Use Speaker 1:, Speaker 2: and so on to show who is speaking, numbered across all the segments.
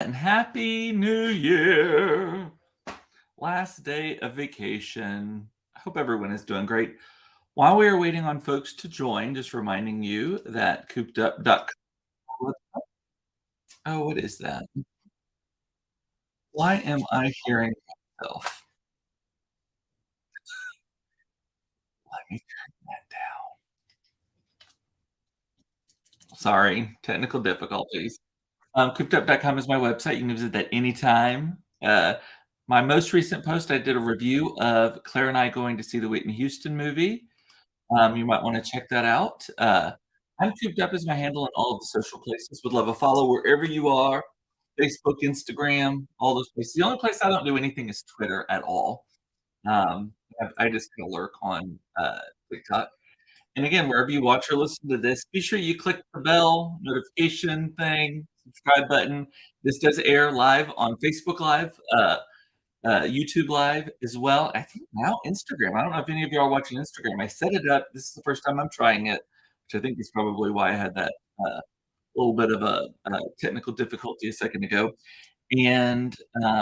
Speaker 1: And happy new year. Last day of vacation. I hope everyone is doing great. While we are waiting on folks to join, just reminding you that coopedup.com. Oh, what is that? Why am I hearing myself? Let me turn that down. Sorry, technical difficulties. Coopedup.com is my website. You can visit that anytime. My most recent post, I did a review of Claire and I going to see the Whitney Houston movie. You might want to check that out. I'm Cooped Up as my handle in all of the social places. Would love a follow wherever you are. Facebook, Instagram, all those places. The only place I don't do anything is Twitter at all. I just kind of lurk on TikTok. And again, wherever you watch or listen to this, be sure you click the bell notification thing, subscribe button. This does air live on Facebook Live, YouTube Live as well. I think now Instagram. I don't know if any of you are watching Instagram. I set it up. This is the first time I'm trying it, which I think is probably why I had that little bit of a technical difficulty a second ago, and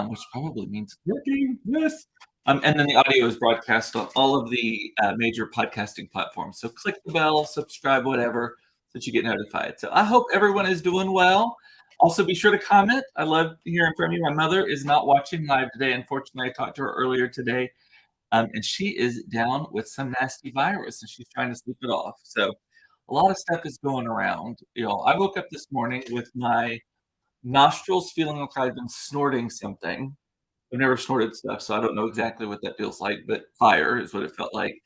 Speaker 1: which probably means it's working. Yes. And then the audio is broadcast on all of the major podcasting platforms. So click the bell, subscribe, whatever, so that you get notified. So I hope everyone is doing well. Also, be sure to comment. I love hearing from you. My mother is not watching live today. Unfortunately, I talked to her earlier today, and she is down with some nasty virus, and she's trying to sleep it off. So a lot of stuff is going around. I woke up this morning with my nostrils feeling like I've been snorting something. I've never snorted stuff, so I don't know exactly what that feels like, but fire is what it felt like.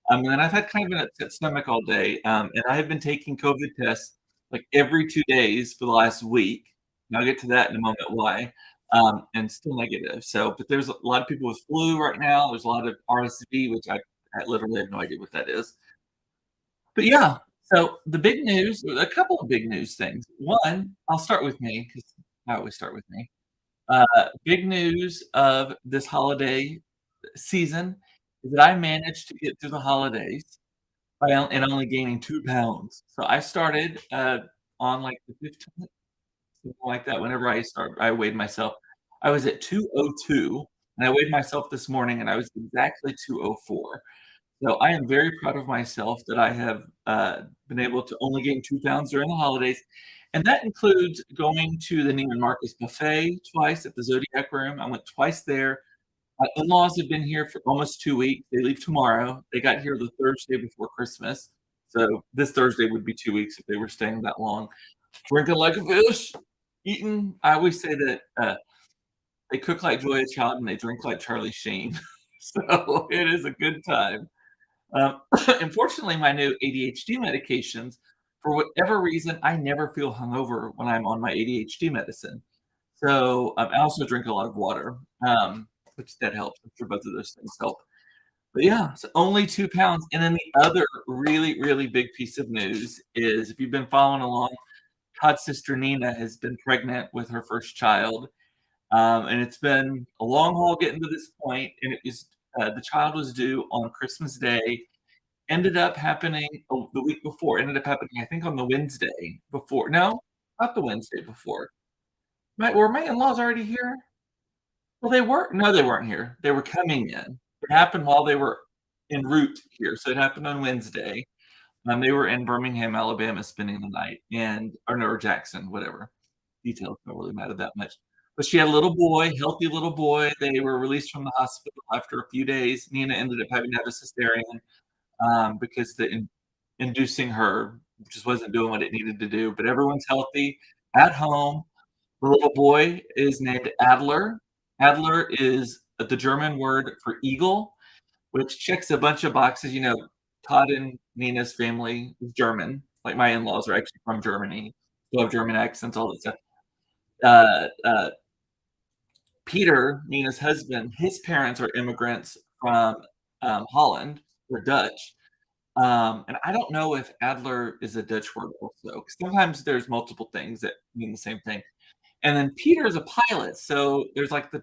Speaker 1: And then I've had kind of an upset stomach all day, and I have been taking COVID tests like every 2 days for the last week. And I'll get to that in a moment why, and still negative. So, but there's a lot of people with flu right now. There's a lot of RSV, which I literally have no idea what that is. But yeah, so the big news, a couple of big news things. One, I'll start with me because I always start with me. Uh, Big news of this holiday season is that I managed to get through the holidays and only gaining 2 pounds. So I started on like the 15th, something like that. Whenever I weighed myself. I was at 202, and I weighed myself this morning, and I was exactly 204. So I am very proud of myself that I have been able to only gain 2 pounds during the holidays. And that includes going to the Neiman Marcus buffet twice at the Zodiac Room. I went twice there. My in-laws have been here for almost 2 weeks. They leave tomorrow. They got here the Thursday before Christmas. So this Thursday would be 2 weeks if they were staying that long. Drinking like a fish, eating. I always say that they cook like Julia Child and they drink like Charlie Sheen. So it is a good time. Unfortunately, my new ADHD medications, for whatever reason, I never feel hungover when I'm on my ADHD medicine. So I also drink a lot of water, which that helps. I'm sure both of those things help. But yeah, so only 2 pounds. And then the other really, really big piece of news is if you've been following along, Todd's sister Nina has been pregnant with her first child. And it's been a long haul getting to this point, and it was the child was due on Christmas Day. Ended up happening the week before. Ended up happening, I think, on the Wednesday before. No, not the Wednesday before. Were my in-laws already here? Well, they weren't. No, they weren't here. They were coming in. It happened while they were en route here. So it happened on Wednesday. They were in Birmingham, Alabama, spending the night, or no, or Jackson, whatever. Details don't really matter that much. But she had a little boy, healthy little boy. They were released from the hospital after a few days. Nina ended up having to have a cesarean because inducing her just wasn't doing what it needed to do. But everyone's healthy at home. The little boy is named Adler. Adler is the German word for eagle, which checks a bunch of boxes. Todd and Nina's family is German. Like my in-laws are actually from Germany. Still have German accents, all that stuff. Uh, uh, Peter, Nina's husband, his parents are immigrants from Holland. They're Dutch. And I don't know if Adler is a Dutch word also, 'cause sometimes there's multiple things that mean the same thing. And then Peter is a pilot, so there's like the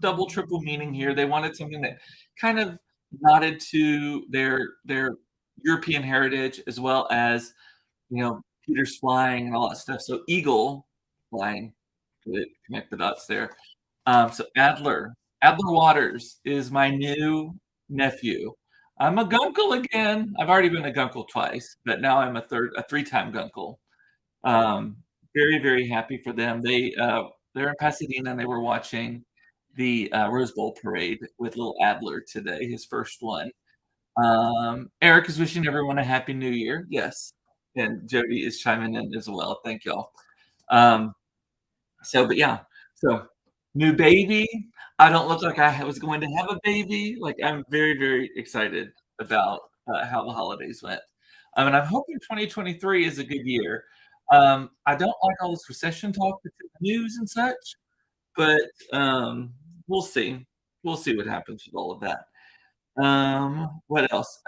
Speaker 1: double, triple meaning here. They wanted something that kind of nodded to their European heritage as well as Peter's flying and all that stuff. So eagle flying. Good, connect the dots there. So Adler Waters is my new nephew. I'm a gunkle again. I've already been a gunkle twice, but now I'm a three-time gunkle. Um, very, very happy for them. They're in Pasadena, and they were watching the, Rose Bowl parade with little Adler today, his first one. Eric is wishing everyone a happy New Year. Yes, and Jody is chiming in as well. Thank y'all. Um, but yeah, so new baby. I don't look like was going to have a baby. Like I'm very, very excited about how the holidays went. And I'm hoping 2023 is a good year. I don't like all this recession talk that's in the news and such, but we'll see. We'll see what happens with all of that. What else?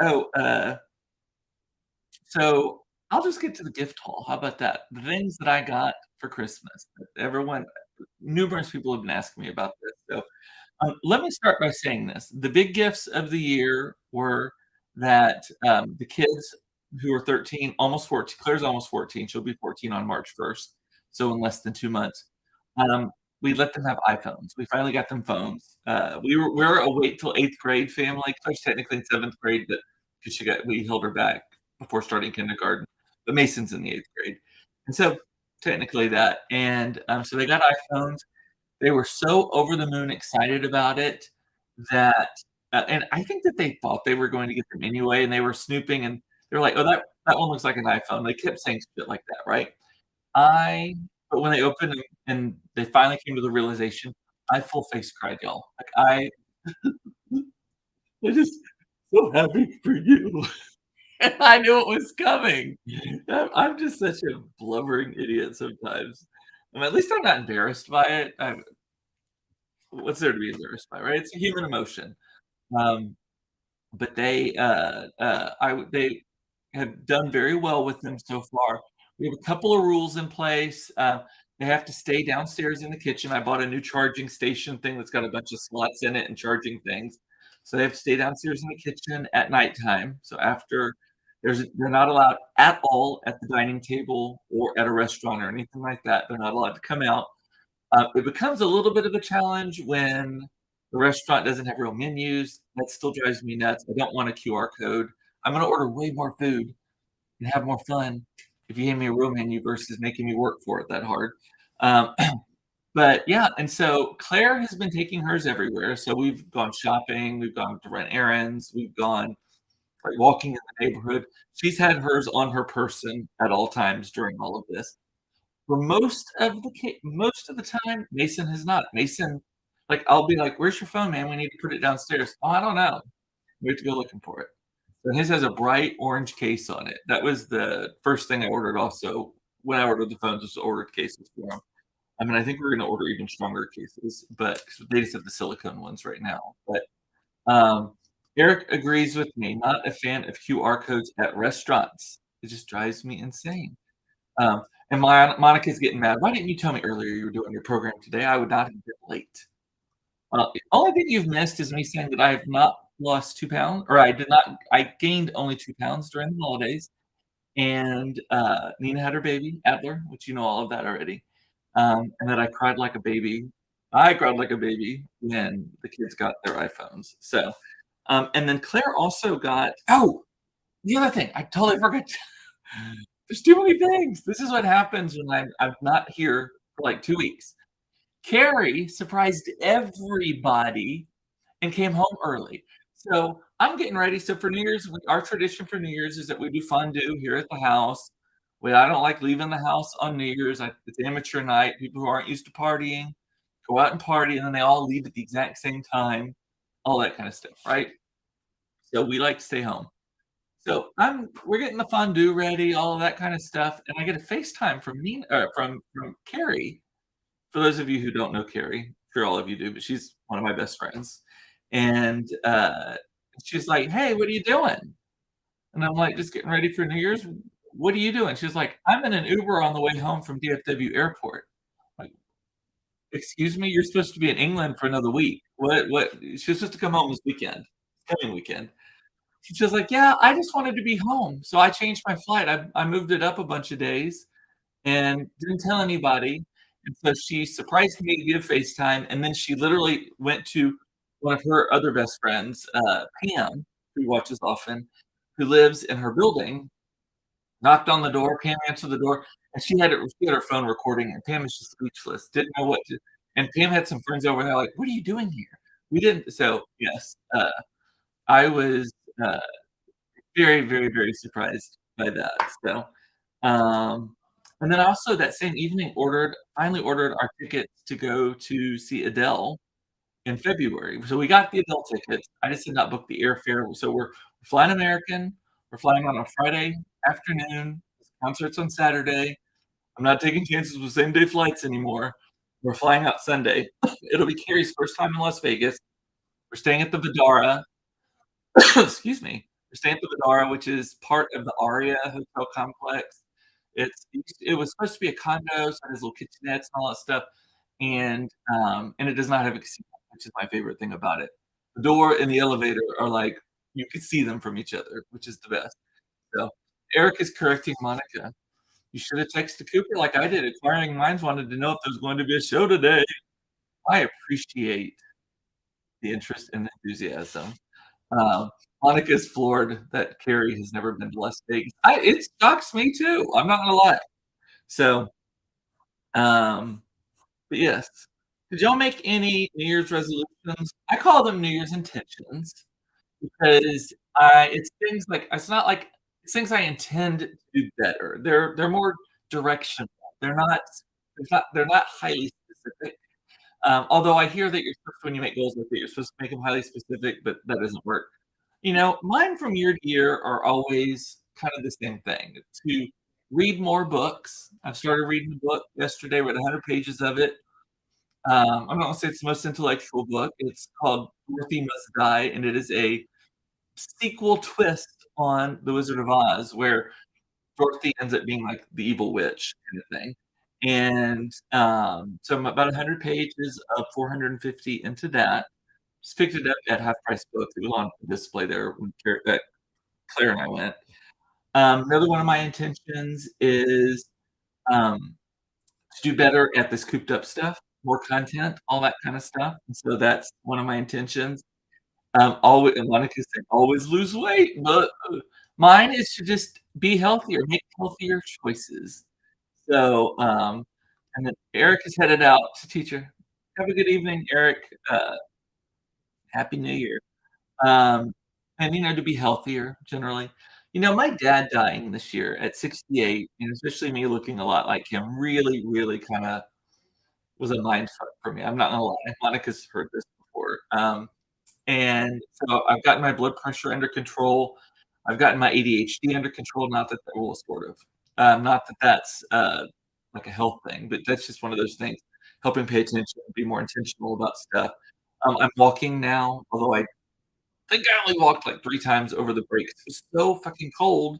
Speaker 1: So I'll just get to the gift haul. How about that? The things that I got for Christmas. Everyone, numerous people have been asking me about this. So let me start by saying this. The big gifts of the year were that the kids who are 13, almost 14, Claire's almost 14. She'll be 14 on March 1st. So in less than 2 months. Um, we let them have iPhones. We finally got them phones. We were a wait till eighth grade family. Claire's technically in seventh grade, but because we held her back before starting kindergarten. But Mason's in the eighth grade, and so technically that. And so they got iPhones. They were so over the moon excited about it that, and I think that they thought they were going to get them anyway, and they were snooping, and they were like, "Oh, that one looks like an iPhone." They kept saying shit like that, right? I but when they opened them and they finally came to the realization, I full face cried, y'all. Like I just so happy for you. And I knew it was coming. I'm just such a blubbering idiot sometimes. At least I'm not embarrassed by it. What's there to be embarrassed by, right? It's a human emotion. Um, but they have done very well with them so far. We have a couple of rules in place. They have to stay downstairs in the kitchen. I bought a new charging station thing that's got a bunch of slots in it and charging things. So they have to stay downstairs in the kitchen at nighttime. So they're not allowed at all at the dining table or at a restaurant or anything like that. They're not allowed to come out. It becomes a little bit of a challenge when the restaurant doesn't have real menus. That still drives me nuts. I don't want a QR code. I'm going to order way more food and have more fun if you hand me a real menu versus making me work for it that hard. Um, but yeah, and so Claire has been taking hers everywhere. So we've gone shopping, we've gone to run errands, we've gone like walking in the neighborhood. She's had hers on her person at all times during all of this. For most of the time, Mason has not. Mason, like, I'll be like, "Where's your phone, man? We need to put it downstairs." "Oh, I don't know." We have to go looking for it. So his has a bright orange case on it. That was the first thing I ordered also when I ordered the phones, was ordered cases for him. I mean, I think we're gonna order even stronger cases, but 'cause they just have the silicone ones right now. But, um, Eric agrees with me, not a fan of QR codes at restaurants. It just drives me insane. And Monica's getting mad. "Why didn't you tell me earlier you were doing your program today? I would not have been late." The only thing you've missed is me saying that I have not lost 2 pounds, or I gained only 2 pounds during the holidays, and, Nina had her baby, Adler, which you know all of that already, and that I cried like a baby. I cried like a baby when the kids got their iPhones. So, and then Claire also got the other thing, I totally forgot. There's too many things. This is what happens when I'm not here for, like, 2 weeks. Carrie surprised everybody and came home early. So, I'm getting ready. So, for New Year's, our tradition for New Year's is that we do fondue here at the house. I don't like leaving the house on New Year's. It's amateur night. People who aren't used to partying go out and party, and then they all leave at the exact same time, all that kinda stuff, right? So, we like to stay home. So we're getting the fondue ready, all of that kind of stuff, and I get a FaceTime from from Carrie. For those of you who don't know Carrie, I'm sure all of you do, but she's one of my best friends. And she's like, "Hey, what are you doing?" And I'm like, "Just getting ready for New Year's." "What are you doing?" She's like, "I'm in an Uber on the way home from DFW airport." Like, "Excuse me, you're supposed to be in England for another week. What?" She's supposed to come home this weekend, coming weekend. She was like, "Yeah, I just wanted to be home, so I changed my flight. I moved it up a bunch of days and didn't tell anybody, And so she surprised me via FaceTime, and then she literally went to one of her other best friends, Pam, who watches often, who lives in her building, knocked on the door, Pam answered the door, and she had her phone recording, and Pam was just speechless, didn't know what to and Pam had some friends over there like, "What are you doing here?" We didn't so, yes, I was, uh, very, very, very surprised by that, so, um, and then also that same evening finally ordered our tickets to go to see Adele in February. So we got the Adele tickets. I just did not book the airfare. So we're flying American. We're flying on a Friday afternoon. Concerts on Saturday. I'm not taking chances with same day flights anymore. We're flying out Sunday. It'll be Carrie's first time in Las Vegas. We're staying at the Vidara. Excuse me. We're staying at the Vidara, which is part of the Aria hotel complex. It was supposed to be a condo, so it has little kitchenettes and all that stuff, and it does not have a casino, which is my favorite thing about it. The door and the elevator are like you could see them from each other, which is the best. So Eric is correcting Monica. You should have texted Cooper like I did. Inquiring minds wanted to know if there's going to be a show today. I appreciate the interest and enthusiasm. Um, Monica's floored that Carrie has never been to Las Vegas. It shocks me too. I'm not gonna lie. So, um, but yes. Did y'all make any New Year's resolutions? I call them New Year's intentions because it's not like it's things I intend to do better. They're more directional. They're not highly specific. Although I hear that you're supposed to, when you make goals like that, you're supposed to make them highly specific, but that doesn't work. Mine from year to year are always kind of the same thing. To read more books. I've started reading a book yesterday, read 100 pages of it. I'm not gonna say it's the most intellectual book. It's called Dorothy Must Die, and it is a sequel twist on The Wizard of Oz, where Dorothy ends up being like the evil witch kind of thing. And so I'm about 100 pages of 450 into that. Just picked it up at Half Price Books. It was on display there when Claire and I went. Another one of my intentions is um, to do better at this cooped up stuff, more content, all that kind of stuff. And so that's one of my intentions. Always, and Monica said, always lose weight, but mine is to just be healthier, make healthier choices. So, and then Eric is headed out to teacher. Have a good evening, Eric. Happy New Year. Um, and to be healthier generally. My dad dying this year at 68, and especially me looking a lot like him, really, really kind of was a mind fuck for me. I'm not gonna lie. Monica's heard this before. And so I've gotten my blood pressure under control. I've gotten my ADHD under control. Not that well, sort of. Not that that's like a health thing, but that's just one of those things. Helping pay attention, be more intentional about stuff. I'm walking now, although I think I only walked like 3 times over the break. It was so fucking cold,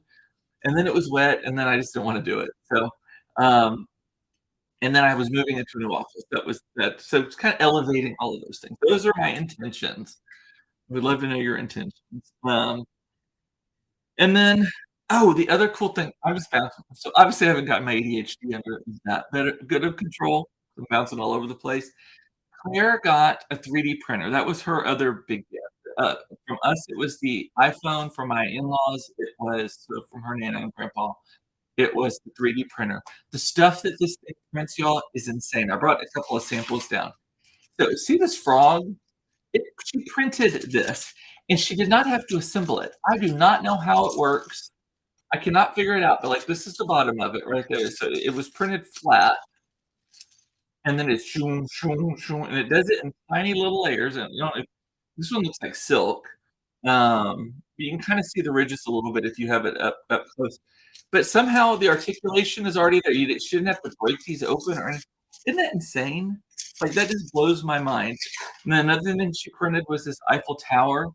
Speaker 1: and then it was wet, and then I just didn't wanna do it. So, um, and then I was moving into a new office. That was that so it's kinda elevating all of those things. Those are my intentions. We'd love to know your intentions. And then the other cool thing, I was bouncing. So, obviously, I haven't gotten my ADHD under that better good of control. I'm bouncing all over the place. Claire got a 3D printer. That was her other big gift. From us, it was the iPhone. From my in-laws, it was so from her nana and grandpa, it was the 3D printer. The stuff that this thing prints, y'all, is insane. I brought a couple of samples down. So, see this frog? She printed this, and she did not have to assemble it. I do not know how it works. I cannot figure it out, but, like, this is the bottom of it right there. So, it was printed flat, and then it's shoom, shoom, shoom, and it does it in tiny little layers, and, this one looks like silk. You can kinda see the ridges a little bit if you have it up close, but somehow the articulation is already there. You shouldn't have to break these open or anything. Isn't that insane? Like, that just blows my mind. And then another thing she printed was this Eiffel Tower,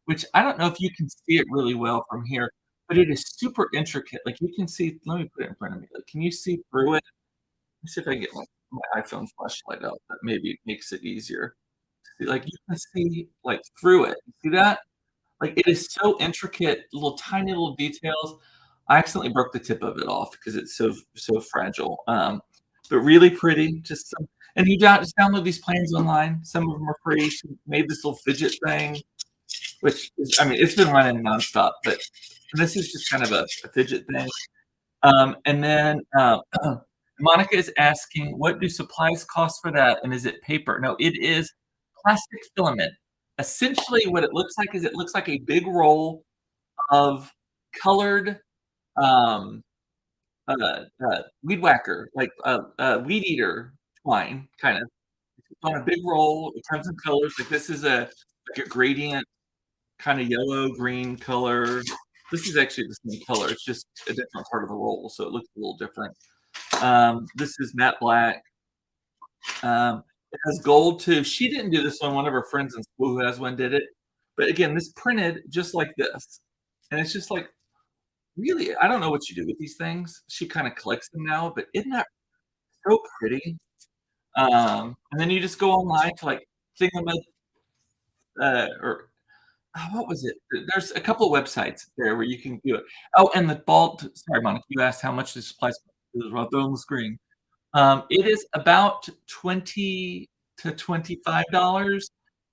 Speaker 1: which I don't know if you can see it really well from here, but it is super intricate. Like, you can see let me put it in front of me. Like, can you see through it? Let me see if I can get my iPhone flashlight out. That maybe makes it easier. See, like, you can see, like, through it. You see that? Like, it is so intricate, little tiny little details. I accidentally broke the tip of it off because it's so fragile. but really pretty, just some and you just download these plans online, some of them are free, she made this little fidget thing, which is I mean, it's been running nonstop, but this is just kind of a fidget thing. And then, Monica is asking, "What do supplies cost for that, and is it paper?" No, it is plastic filament. Essentially, what it looks like is it looks like a big roll of colored, um, weed whacker, like, weed eater twine, kinda. It's on a big roll, it comes in colors, like, this is like a gradient, kinda yellow, green color. This is actually the same color, it's just a different part of the roll, so it looks a little different. This is matte black. It has gold too. She didn't do this one of her friends in school who has one did it. But again, this printed just like this. And it's just like, really, I don't know what you do with these things. She kind of collects them now, but isn't that so pretty? And then you just go online to like Thingamid, or what was it? There's a couple of websites there where you can do it. Oh, and the bald, sorry, Monica, you asked how much this supplies is right there on the screen. It is about 20 to $25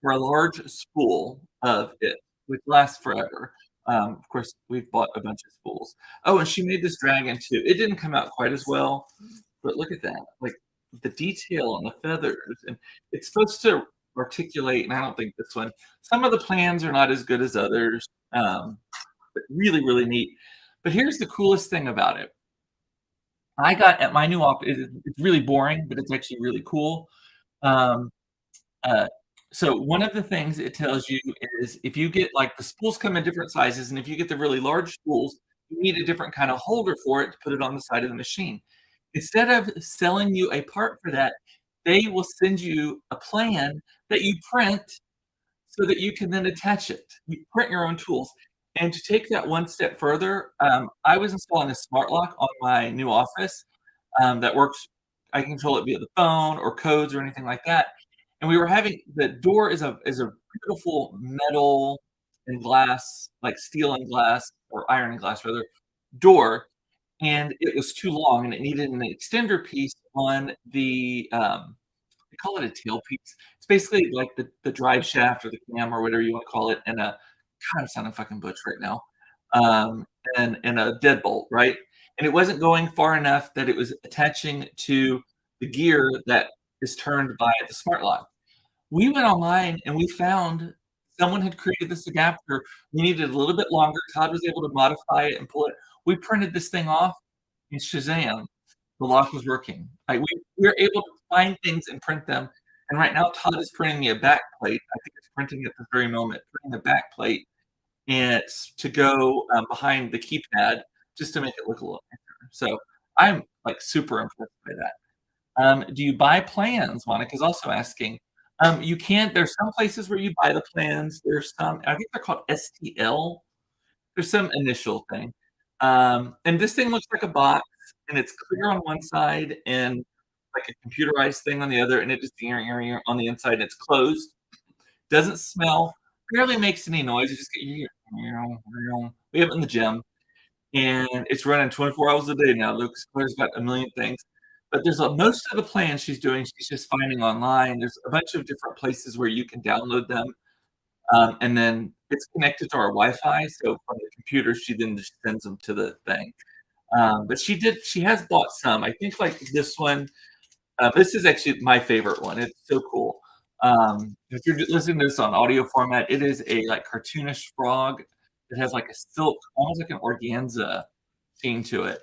Speaker 1: for a large spool of it, which lasts forever. Of course, we've bought a bunch of spools. Oh, and she made this dragon too. It didn't come out quite as well, but look at that. Like the detail on the feathers, and it's supposed to articulate, and I don't think this one. Some of the plans are not as good as others, but really, really neat. But here's the coolest thing about it. I got at my new office. It's really boring, but it's actually really cool. Um, uh, so one of the things it tells you is if you get like the spools come in different sizes, and if you get the really large spools, you need a different kind of holder for it to put it on the side of the machine. Instead of selling you a part for that, they will send you a plan that you print so that you can then attach it. You print your own tools. And to take that one step further, I was installing a smart lock on my new office that works. I can control it via the phone or codes or anything like that. And we were having the door is a beautiful metal and glass, like steel and glass or iron and glass rather, door, and it was too long and it needed an extender piece on the they call it a tailpiece. It's basically like the drive shaft or the cam or whatever you want to call it, and a God, I'm sounding fucking butch right now. Um, and a deadbolt, right? And it wasn't going far enough that it was attaching to the gear that is turned by the smart lock. We went online and we found someone had created this adapter. We needed a little bit longer. Todd was able to modify it and pull it. We printed this thing off in Shazam. The lock was working. We were able to find things and print them. And right now, Todd is printing me a back plate. I think it's printing at this very moment, printing a back plate and it's to go behind the keypad just to make it look a little nicer. So I'm like super impressed by that. Do you buy plans? Monica's also asking. You can. There's some places where you buy the plans. There's some. I think they're called STL. There's some initial thing. And this thing looks like a box, and it's clear on one side and like a computerized thing on the other, and it just on the inside. And it's closed. Doesn't smell. Barely makes any noise. You just get we have it in the gym, and it's running 24 hours a day now. Lucas Claire's got a million things, but there's most of the plans she's doing. She's just finding online. There's a bunch of different places where you can download them, and then it's connected to our Wi-Fi. So from the computer, she then just sends them to the thing. But she has bought some. I think like this one. This is actually my favorite one. It's so cool. If you're listening to this on audio format, it is a like cartoonish frog that has like a silk, almost like an organza theme to it,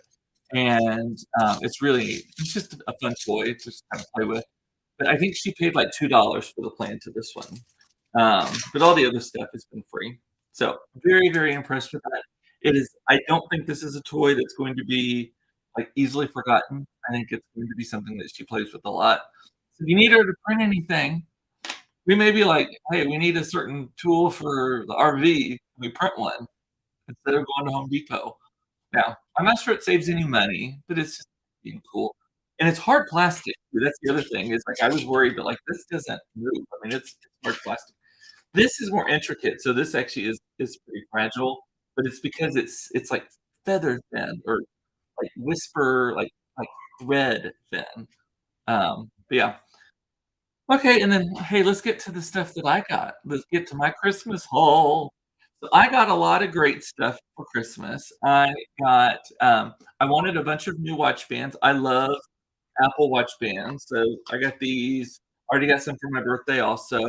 Speaker 1: and it's just a fun toy to just kind of play with. But I think she paid like $2 for the plan to this one, but all the other stuff has been free. So very very impressed with that. It is. I don't think this is a toy that's going to be like easily forgotten. I think it's going to be something that she plays with a lot. So if you need her to print anything, we may be like, hey, we need a certain tool for the RV. We print one instead of going to Home Depot. Now, I'm not sure it saves any money, but it's just being cool. And it's hard plastic. That's the other thing. Is like I was worried that like this doesn't move. I mean, it's hard plastic. This is more intricate, so this actually is pretty fragile. But it's because it's like feather thin or like whisper like thread thin. But yeah. Okay, and then, hey, let's get to the stuff that I got. Let's get to my Christmas haul. So I got a lot of great stuff for Christmas. I wanted a bunch of new watch bands. I love Apple Watch bands, so I got these. Already got some for my birthday also.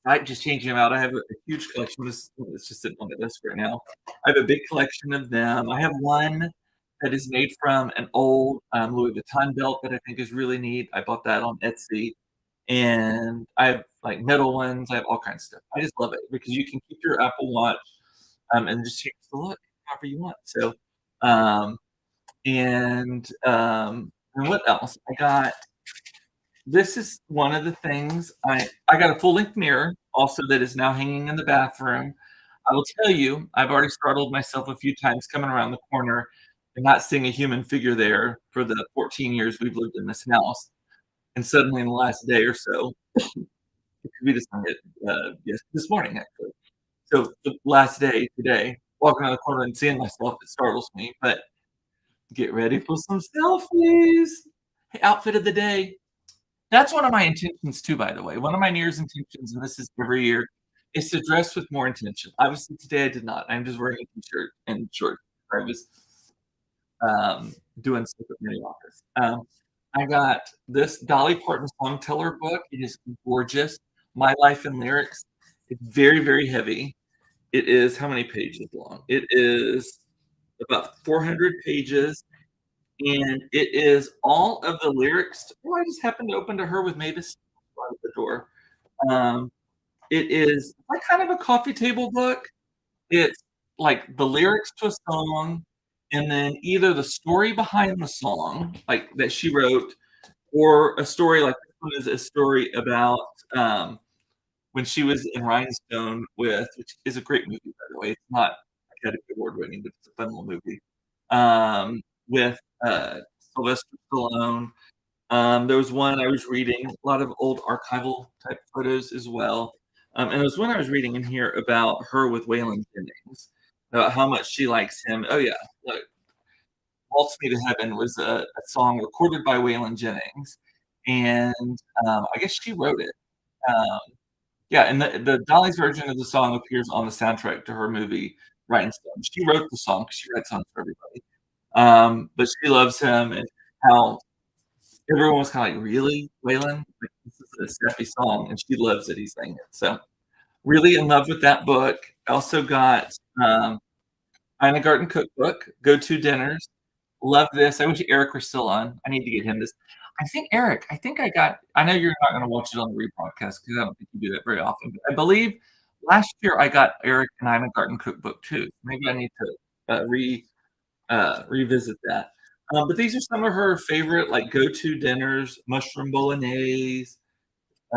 Speaker 1: I just changing them out. I have a huge collection. It's just sitting on the desk right now. I have a big collection of them. I have one that is made from an old Louis Vuitton belt that I think is really neat. I bought that on Etsy, and I have like metal ones. I have all kinds of stuff. I just love it because you can keep your Apple Watch and just change the look however you want. So, um, and what else? I got this is one of the things I got a full length mirror also that is now hanging in the bathroom. I will tell you, I've already startled myself a few times coming around the corner and not seeing a human figure there for the 14 years we've lived in this house. And suddenly in the last day or so, we just hung it yes, this morning actually. So the last day today, walking around the corner and seeing myself, it startles me. But get ready for some selfies. Hey, outfit of the day. That's one of my intentions too, by the way. One of my New Year's intentions, and this is every year, is to dress with more intention. Obviously, today I did not. I'm just wearing a t-shirt and shorts. I was doing stuff at my office. I got this Dolly Parton songteller book. It is gorgeous. My Life and Lyrics. It's very, very heavy. It is how many pages long? It is about 400 pages, and it is all of the lyrics. Oh, I just happened to open to her with Mavis at the door. Um, it is like kind of a coffee table book. It's like the lyrics to a song, and then either the story behind the song, like that she wrote, or a story like this one is a story about when she was in Rhinestone with, which is a great movie by the way. It's not Academy Award winning, but it's a fun little movie. With Sylvester Stallone. There was one I was reading, a lot of old archival type photos as well. And there was one I was reading in here about her with Waylon Jennings, about how much she likes him. Oh yeah, look, "Waltz Me to Heaven" was a song recorded by Waylon Jennings, and I guess she wrote it. Um, yeah, and the Dolly's version of the song appears on the soundtrack to her movie Rhinestone. She wrote the song 'cause she writes songs for everybody. But she loves him and how everyone was kinda like, "Really, Waylon? Like, this is a sappy song," and she loves that he sang it, so, really in love with that book. I also got, Ina Garten Cookbook, Go-To Dinners. Love this. I wish Eric were still on. I need to get him this. I think Eric, I know you're not gonna watch it on the rebroadcast because I don't think you do that very often, but I believe last year I got Eric an Ina Garten Cookbook too. Maybe I need to, revisit that. But these are some of her favorite, like, go-to dinners: mushroom bolognese,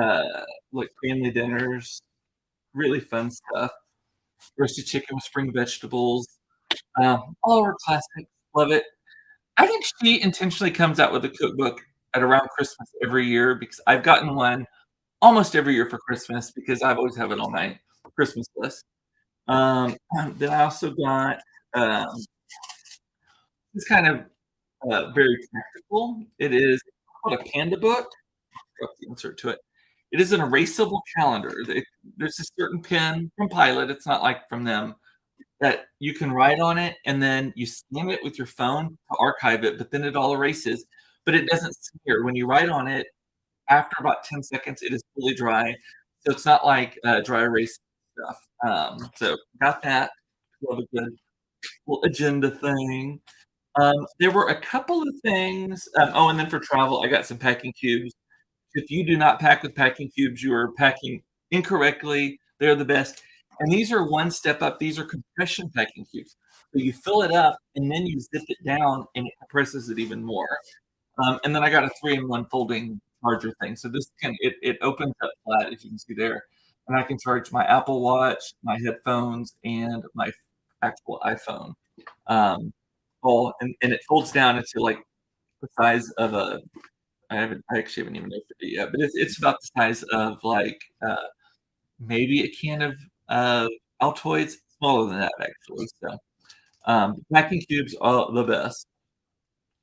Speaker 1: uh, like family dinners, really fun stuff. Roasted chicken with spring vegetables, all her classics. Love it. I think she intentionally comes out with a cookbook at around Christmas every year because I've gotten one almost every year for Christmas because I've always have it on my Christmas list. Then I also got this kind of very practical. It is called a panda book. Drop the insert to it. It is an erasable calendar. There's a certain pen from Pilot. It's not like from them that you can write on it, and then you scan it with your phone to archive it. But then it all erases. But it doesn't smear when you write on it. After about 10 seconds, it is fully dry. So it's not like dry erase stuff. So got that. Love a good little agenda thing. There were a couple of things. Oh, and then for travel, I got some packing cubes. If you do not pack with packing cubes, you are packing incorrectly. They're the best. And these are one step up. These are compression packing cubes. So you fill it up and then you zip it down and it compresses it even more. And then I got a 3-in-1 folding charger thing. So this it opens up flat, as you can see there. And I can charge my Apple Watch, my headphones, and my actual iPhone. Um, and it folds down into like the size of a I actually haven't even opened it yet, but it's about the size of like maybe a can of Altoids, smaller than that actually. So packing cubes are the best.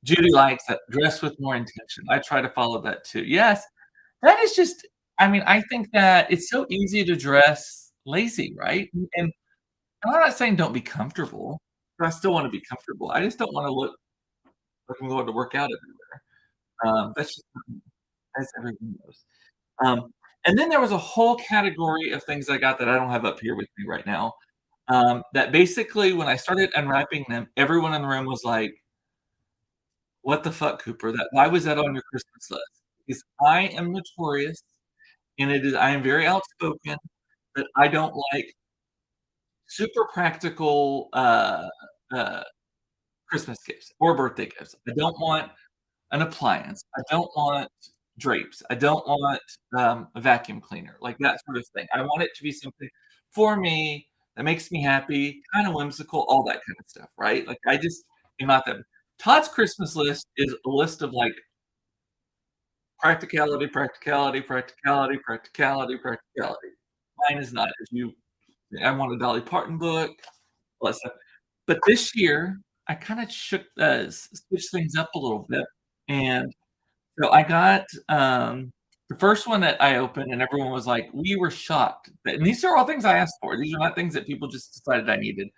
Speaker 1: Judy likes that, dress with more intention. I try to follow that too. Yes, that is just I mean, I think that it's so easy to dress lazy, right? And I'm not saying don't be comfortable, but I still wanna be comfortable. I just don't wanna look like I'm going to work out everywhere. That's just as everyone knows. Um, and then there was a whole category of things I got that I don't have up here with me right now. That basically, when I started unwrapping them, everyone in the room was like, "What the fuck, Cooper? That why was that on your Christmas list?" Because I am notorious, and it is I am very outspoken, that I don't like super practical, uh, Christmas gifts or birthday gifts. I don't want an appliance. I don't want drapes. I don't want, a vacuum cleaner, like that sort of thing. I want it to be something for me that makes me happy, kinda whimsical, all that kind of stuff, right? Like, I just am not that Todd's Christmas list is a list of, like, practicality, practicality, practicality, practicality, practicality. Mine is not, as you I want a Dolly Parton book, all that stuff. But this year, I kinda switched things up a little bit, and so I got, the first one that I opened and everyone was like, "We were shocked," and these are all things I asked for. These are not things that people just decided I needed.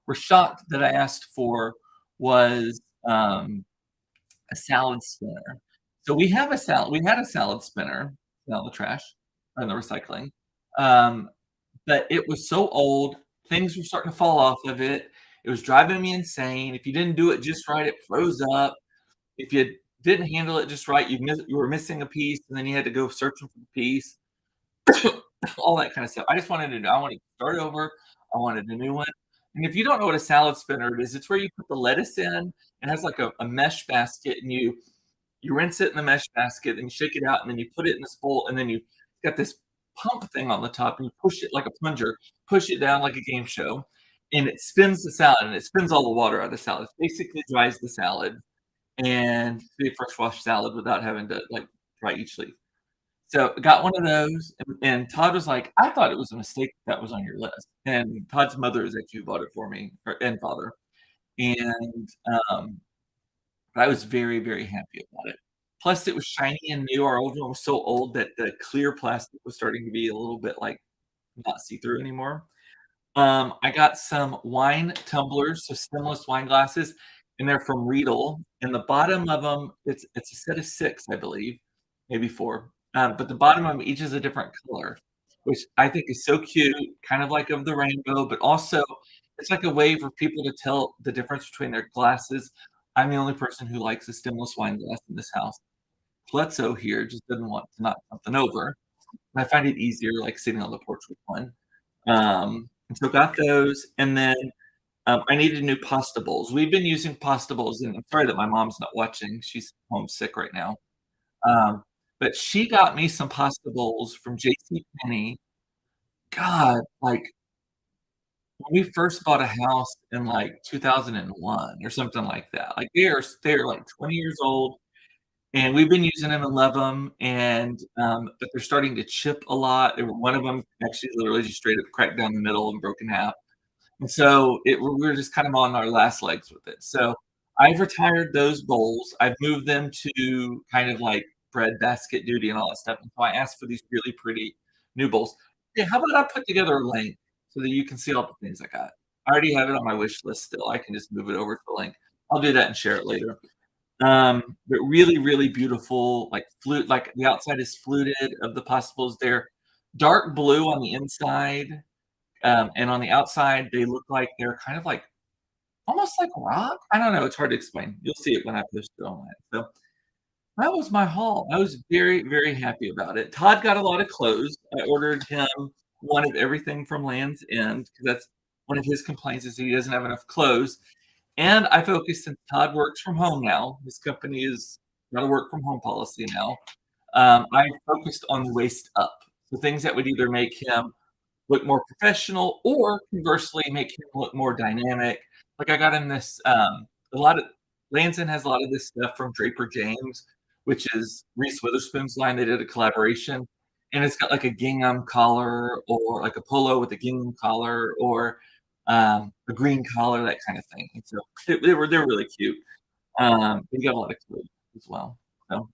Speaker 1: We're shocked that I asked for was, a salad spinner. So we had a salad spinner out in the trash or in the recycling, um, but it was so old, things were starting to fall off of it. It was driving me insane. If you didn't do it just right, it froze up. If you didn't handle it just right, you were missing a piece, and then you had to go searching for the piece, all that kinda stuff. I just wanted to know I wanted to start over, I wanted a new one, and if you don't know what a salad spinner is, it's where you put the lettuce in, it has like a mesh basket, and you rinse it in the mesh basket, and you shake it out, and then you put it in this bowl, and then you got this pump thing on the top, and you push it like a plunger, push it down like a game show, and it spins the salad, and it spins all the water out of the salad. It basically dries the salad and be a fresh wash salad without having to, like, dry each leaf. So, got one of those, and Todd was like, "I thought it was a mistake that was on your list." And Todd's mother is actually who bought it for me, and father, and, I was very, very happy about it. Plus, it was shiny and new. Our old one was so old that the clear plastic was starting to be a little bit, like, not see-through anymore. I got some wine tumblers, so stemless wine glasses, and they're from Riedel, and the bottom of them, it's a set of 6, I believe, maybe 4, but the bottom of 'em each is a different color, which I think is so cute, kind of like of the rainbow, but also it's like a way for people to tell the difference between their glasses. I'm the only person who likes a stemless wine glass in this house. Bledsoe here just doesn't want to knock something over, and I find it easier, like, sitting on the porch with one. And so got those, and then, I needed new pasta bowls. We've been using pasta bowls, and I'm sorry that my mom's not watching, she's homesick right now. Um, but she got me some pasta bowls from JCPenney. God, like, when we first bought a house in, like, 2001 or something like that. Like, they're, like, 20 years old, and we've been using them and love them, and, but they're starting to chip a lot. One of them actually literally just straight up cracked down the middle and broke in half. And so we're just kind of on our last legs with it. So I've retired those bowls. I've moved them to kind of like bread basket duty and all that stuff. And so I asked for these really pretty new bowls. Yeah, how about I put together a link so that you can see all the things I got? I already have it on my wish list still. I can just move it over to the link. I'll do that and share it later. But really, really beautiful, like flute, like the outside is fluted of the possibles. They're dark blue on the inside, and on the outside, they look like they're kind of like almost like rock? I don't know, it's hard to explain. You'll see it when I post it online. So, that was my haul. I was very, very happy about it. Todd got a lot of clothes. I ordered him one of everything from Land's End because that's one of his complaints is he doesn't have enough clothes. And I focused since Todd works from home now, his company is got a work from home policy now. I focused on the waist up. So things that would either make him look more professional or conversely make him look more dynamic. Like I got him this a lot of Lansing has a lot of this stuff from Draper James, which is Reese Witherspoon's line. They did a collaboration, and it's got like a gingham collar or like a polo with a gingham collar or a green collar, that kind of thing. And so they're really cute. You got a lot of clues as well. So,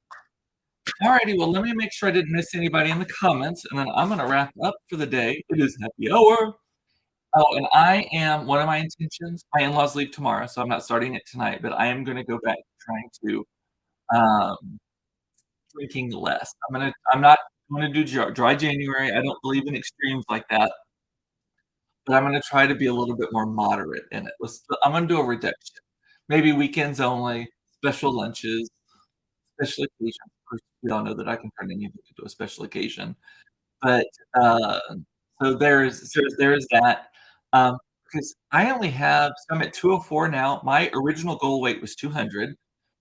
Speaker 1: alrighty, well, let me make sure I didn't miss anybody in the comments, and then I'm gonna wrap up for the day. It is happy hour. Oh, and I am one of my intentions, my in-laws leave tomorrow, so I'm not starting it tonight, but I am gonna go back to trying to, um, drinking less. I'm not gonna do dry January. I don't believe in extremes like that, but I'm gonna try to be a little bit more moderate in it. I'm gonna do a reduction. Maybe weekends only, special lunches, special occasions. Of course, we all know that I can turn anything into a special occasion. But, there's that, because I only have so I'm at 204 now. My original goal weight was 200.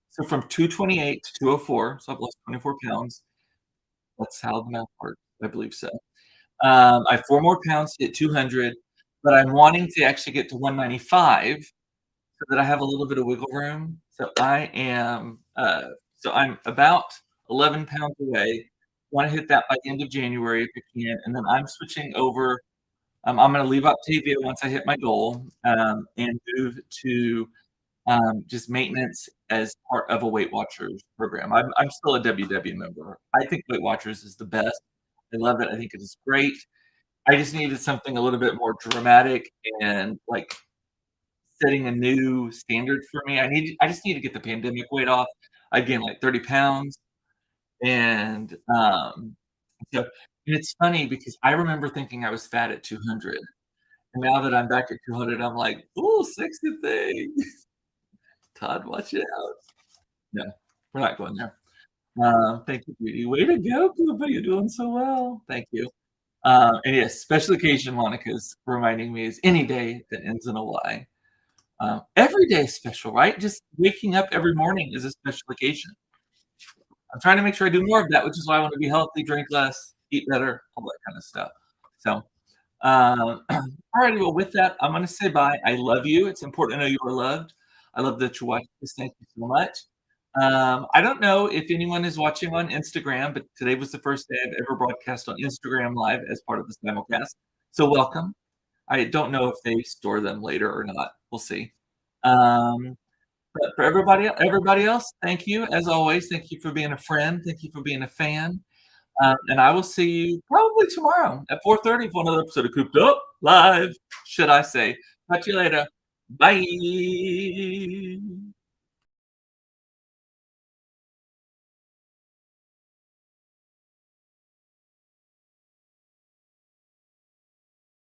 Speaker 1: So from 228 to 204, so I've lost 24 pounds. That's how the math works, I believe so. I have 4 more pounds to hit 200, but I'm wanting to actually get to 195 so that I have a little bit of wiggle room. So I'm about 11 pounds away. Wanna hit that by the end of January if I can, and then I'm switching over. I'm gonna leave Optavia once I hit my goal, and move to, just maintenance as part of a Weight Watchers program. I'm still a WW member. I think Weight Watchers is the best. I love it. I think it is great. I just needed something a little bit more dramatic and, like, setting a new standard for me. I just need to get the pandemic weight off. I gained, like, 30 pounds, and, so and it's funny because I remember thinking I was fat at 200, and now that I'm back at 200, I'm like, "Ooh, sexy thing." Todd, watch it out. No, we're not going there. Thank you, beauty. Way to go, Cooper, you're doing so well. Thank you. And yes, special occasion Monica's reminding me is any day that ends in a Y. Every day is special, right? Just waking up every morning is a special occasion. I'm trying to make sure I do more of that, which is why I want to be healthy, drink less, eat better, all that kind of stuff. So, alrighty, well, with that, I'm gonna say bye. I love you. It's important to know you are loved. I love that you're watching this. Thank you so much. I don't know if anyone is watching on Instagram, but today was the first day I've ever broadcast on Instagram Live as part of the simulcast. So welcome. I don't know if they store them later or not. We'll see. Um, but for everybody else, thank you as always. Thank you for being a friend. Thank you for being a fan. And I will see you probably tomorrow at 4:30 for another episode of Cooped Up Live, should I say. Talk to you later. Bye.